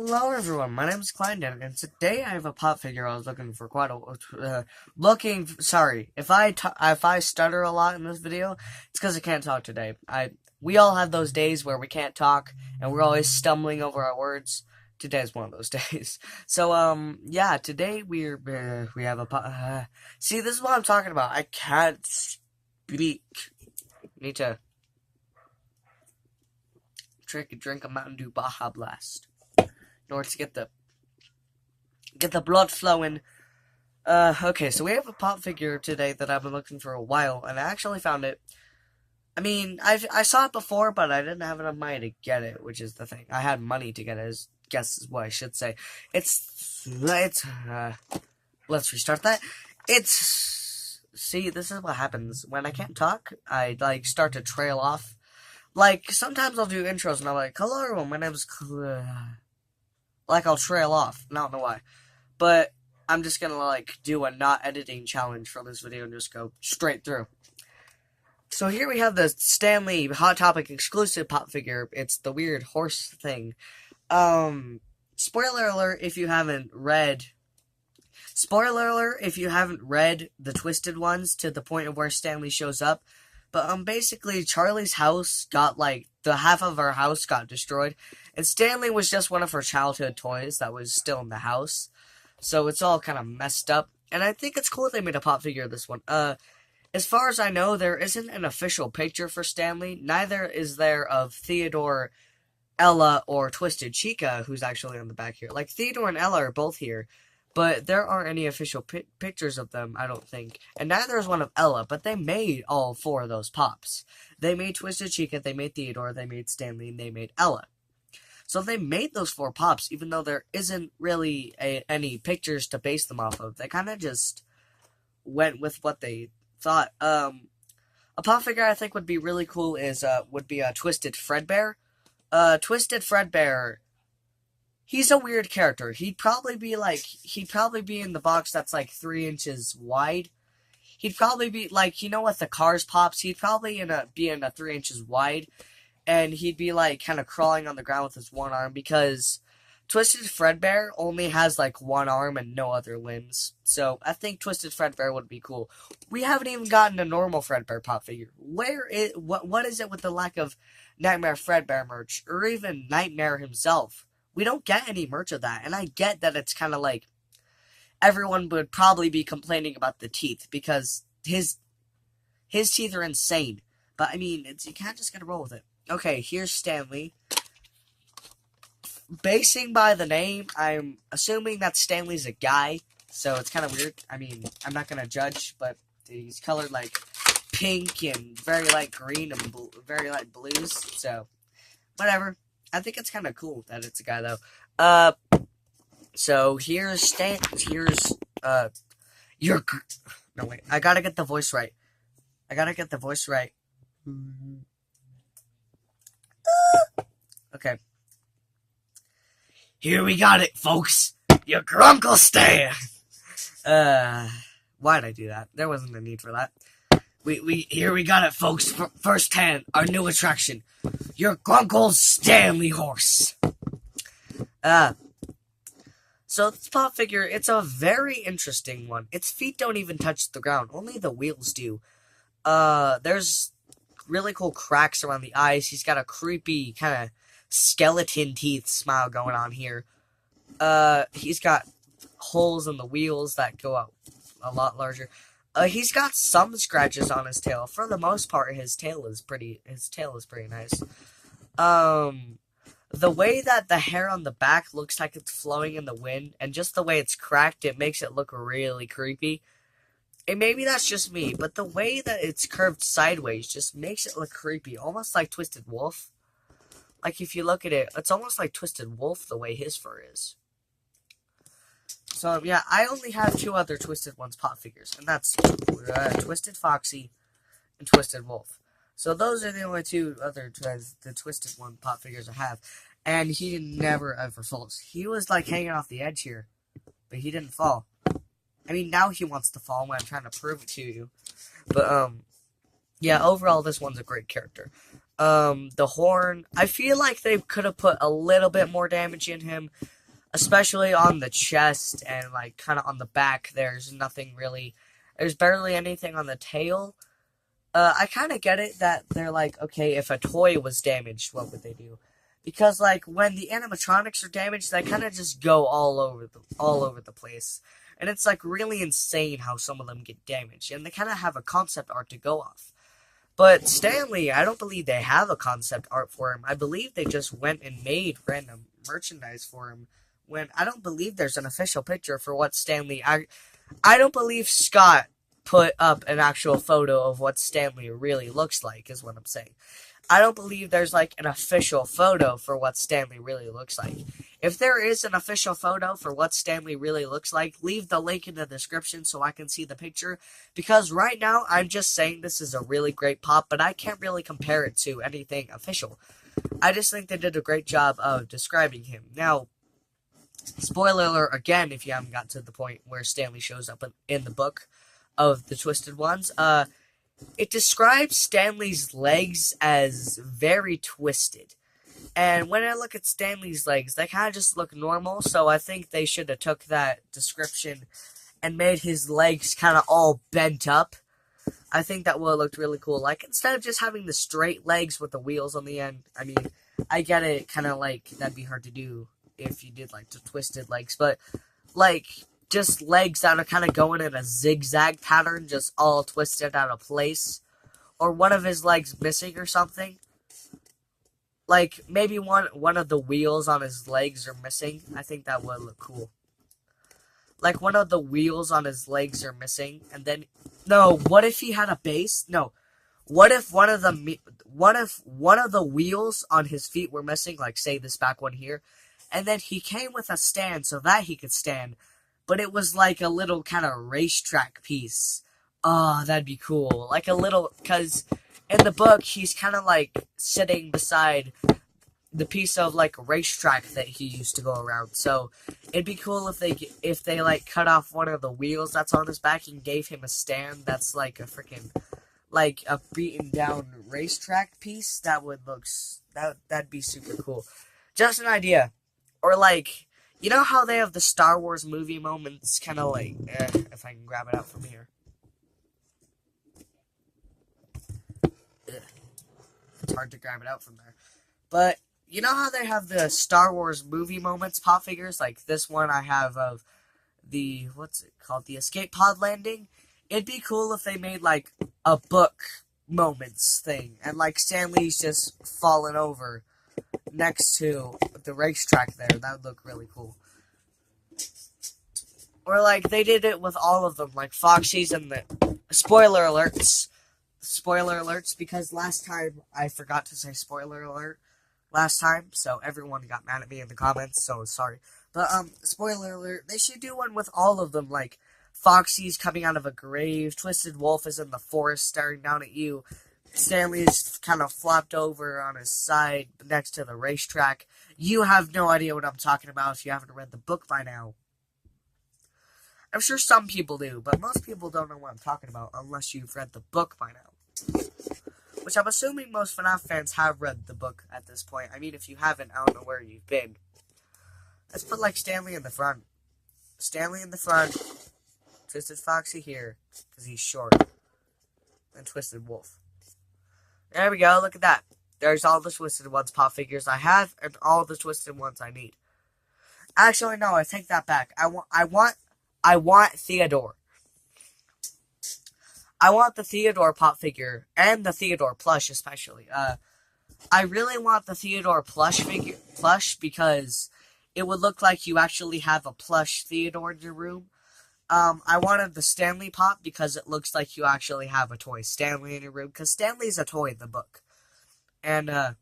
Hello everyone, my name is Kleindon, and today I have a pop figure I was looking for quite a sorry, if I stutter a lot in this video, it's because I can't talk today. We all have those days where we can't talk, and we're always stumbling over our words. Today's one of those days. So, yeah, today we have a see, this is what I'm talking about. I can't speak. Need to drink a Mountain Dew Baja Blast in order to get the blood flowing. Okay, so we have a pop figure today that I've been looking for a while, and I actually found it. I mean, I saw it before, but I didn't have enough money to get it, which is the thing. I had money to get it, is what I should say. Let's restart that. See, this is what happens. When I can't talk, I, start to trail off. Like, sometimes I'll do intros, and I'm like, hello everyone, my name's I'll trail off. I don't know why. But I'm just gonna, do a not editing challenge for this video and just go straight through. So here we have the Stanley Hot Topic exclusive pop figure. It's the weird horse thing. Spoiler alert if you haven't read... Spoiler alert if you haven't read the Twisted ones to the point of where Stanley shows up. But, basically, Charlie's house got, the half of her house got destroyed. And Stanley was just one of her childhood toys that was still in the house. So it's all kind of messed up. And I think it's cool they made a pop figure of this one. As far as I know, there isn't an official picture for Stanley. Neither is there of Theodore, Ella, or Twisted Chica, who's actually on the back here. Theodore and Ella are both here. But there aren't any official pictures of them, I don't think. And neither is one of Ella, but they made all four of those pops. They made Twisted Chica, they made Theodore, they made Stanley, and they made Ella. So they made those four pops, even though there isn't really any pictures to base them off of. They kind of just went with what they thought. A pop figure I think would be really cool would be a Twisted Fredbear. Twisted Fredbear... He's a weird character. He'd probably be in the box that's 3 inches wide. He'd probably be with the Cars pops, he'd probably be in a 3 inches wide. And he'd be kind of crawling on the ground with his one arm because Twisted Fredbear only has one arm and no other limbs. So I think Twisted Fredbear would be cool. We haven't even gotten a normal Fredbear pop figure. What is it with the lack of Nightmare Fredbear merch or even Nightmare himself? We don't get any merch of that, and I get that it's kind of everyone would probably be complaining about the teeth, because his teeth are insane. But, I mean, you can't just get a roll with it. Okay, here's Stanley. Basing by the name, I'm assuming that Stanley's a guy, so it's kind of weird. I mean, I'm not going to judge, but he's colored pink and very light green and very light blues, so whatever. I think it's kind of cool that it's a guy, though. So here's no, wait, I gotta get the voice right. Okay. Here we got it, folks. Your grunkle Stan. Why'd I do that? There wasn't a need for that. Here we got it, folks. First hand, our new attraction. Your Grunkle Stanley horse. So this pop figure, it's a very interesting one. Its feet don't even touch the ground. Only the wheels do. There's really cool cracks around the eyes. He's got a creepy kind of skeleton teeth smile going on here. He's got holes in the wheels that go out a lot larger. He's got some scratches on his tail. For the most part, his tail is pretty nice. The way that the hair on the back looks like it's flowing in the wind, and just the way it's cracked, it makes it look really creepy. And maybe that's just me, but the way that it's curved sideways just makes it look creepy, almost like Twisted Wolf. If you look at it, it's almost like Twisted Wolf the way his fur is. So, yeah, I only have two other Twisted Ones pop figures, and that's Twisted Foxy and Twisted Wolf. So those are the only two other the Twisted One pop figures I have. And he never ever falls. He was, hanging off the edge here, but he didn't fall. I mean, now he wants to fall when I'm trying to prove it to you. But, yeah, overall, this one's a great character. The horn, I feel like they could have put a little bit more damage in him, especially on the chest and, like, kind of on the back. There's barely anything on the tail. I kind of get it that they're like, okay, if a toy was damaged, what would they do? Because, like, when the animatronics are damaged, they kind of just go all over the place. And it's, like, really insane how some of them get damaged. And they kind of have a concept art to go off. But Stanley, I don't believe they have a concept art for him. I believe they just went and made random merchandise for him. When I don't believe there's an official picture for what Stanley... I don't believe Scott put up an actual photo of what Stanley really looks like, is what I'm saying. I don't believe there's, like, an official photo for what Stanley really looks like. If there is an official photo for what Stanley really looks like, leave the link in the description so I can see the picture. Because right now, I'm just saying this is a really great pop, but I can't really compare it to anything official. I just think they did a great job of describing him. Now, spoiler alert again, if you haven't got to the point where Stanley shows up in the book of the Twisted Ones, it describes Stanley's legs as very twisted. And when I look at Stanley's legs, they kind of just look normal, so I think they should have took that description and made his legs kind of all bent up. I think that would have looked really cool. Like, instead of just having the straight legs with the wheels on the end, I mean, I get it, kind of like, that'd be hard to do if you did, like, the twisted legs, but, like, just legs that are kind of going in a zigzag pattern, just all twisted out of place. Or one of his legs missing or something. Like, maybe one of the wheels on his legs are missing. I think that would look cool. Like, one of the wheels on his legs are missing, and then... No, what if he had a base? No. What if one of the wheels on his feet were missing, like, say, this back one here, and then he came with a stand so that he could stand, but it was like a little kind of racetrack piece. Oh, that'd be cool. Like a little, because in the book, he's kind of like sitting beside the piece of like racetrack that he used to go around. So it'd be cool if they like cut off one of the wheels that's on his back and gave him a stand that's like a freaking, like a beaten down racetrack piece. That'd be super cool. Just an idea. Or like, you know how they have the Star Wars movie moments, kind of like, if I can grab it out from here. It's hard to grab it out from there. But, you know how they have the Star Wars movie moments pop figures? Like this one I have of the, what's it called? The Escape Pod Landing? It'd be cool if they made, like, a book moments thing. And, like, Stanley's just falling over next to the racetrack there. That would look really cool. Or, like, they did it with all of them. Like, Foxy's and the... Spoiler alerts, because last time I forgot to say spoiler alert last time, so everyone got mad at me in the comments, so sorry. But, spoiler alert, they should do one with all of them, like, Foxy's coming out of a grave, Twisted Wolf is in the forest staring down at you, Stanley's kind of flopped over on his side next to the racetrack. You have no idea what I'm talking about if you haven't read the book by now. I'm sure some people do, but most people don't know what I'm talking about unless you've read the book by now. Which I'm assuming most FNAF fans have read the book at this point. I mean, if you haven't, I don't know where you've been. Let's put, like, Stanley in the front. Stanley in the front. Twisted Foxy here, because he's short. And Twisted Wolf. There we go, look at that. There's all the Twisted Ones pop figures I have, and all the Twisted Ones I need. Actually, no, I take that back. I want Theodore. I want the Theodore pop figure, and the Theodore plush especially. I really want the Theodore plush because it would look like you actually have a plush Theodore in your room. I wanted the Stanley pop because it looks like you actually have a toy Stanley in your room, because Stanley's a toy in the book. And, what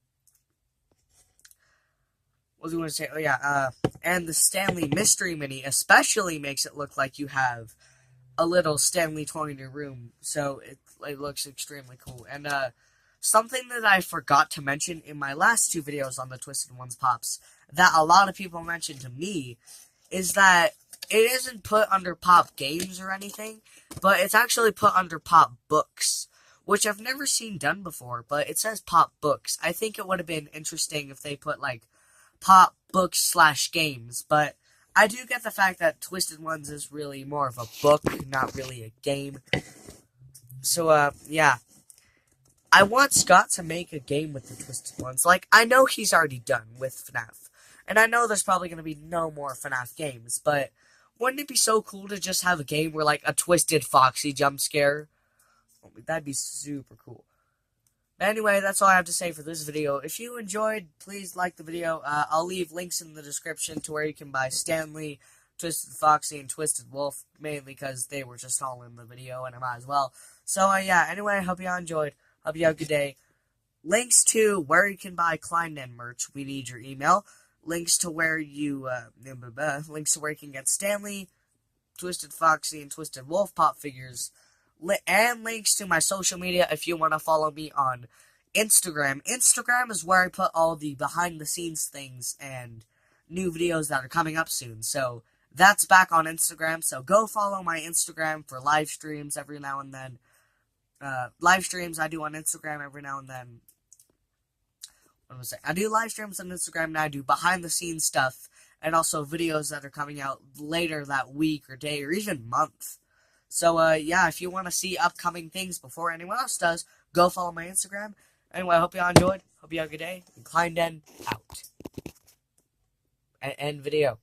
was I going to say? Oh, yeah, and the Stanley Mystery Mini especially makes it look like you have a little Stanley toy in your room, so it looks extremely cool. And, something that I forgot to mention in my last two videos on the Twisted Ones pops, that a lot of people mentioned to me, is that it isn't put under pop games or anything, but it's actually put under pop books. which I've never seen done before, but it says pop books. I think it would have been interesting if they put, like, pop books / games, but I do get the fact that Twisted Ones is really more of a book, not really a game. So, yeah. I want Scott to make a game with the Twisted Ones. Like, I know he's already done with FNAF. And I know there's probably going to be no more FNAF games, but wouldn't it be so cool to just have a game where, like, a Twisted Foxy jump scare? Oh, that'd be super cool. But anyway, that's all I have to say for this video. If you enjoyed, please like the video. I'll leave links in the description to where you can buy Stanley, Twisted Foxy, and Twisted Wolf, mainly because they were just all in the video, and I might as well. So, yeah, anyway, I hope you all enjoyed. Hope you have a good day. Links to where you can buy Kleinen merch. We need your email. Links to where you, links to where you can get Stanley, Twisted Foxy, and Twisted Wolf pop figures. And links to my social media if you want to follow me on Instagram. Instagram is where I put all the behind-the-scenes things and new videos that are coming up soon. So, that's back on Instagram. So, go follow my Instagram for live streams every now and then. Live streams I do on Instagram every now and then. What was I saying? I do live streams on Instagram, and I do behind-the-scenes stuff, and also videos that are coming out later that week or day or even month. So, yeah, if you want to see upcoming things before anyone else does, go follow my Instagram. Anyway, I hope you all enjoyed. Hope you have a good day. And Kleinen out. End video.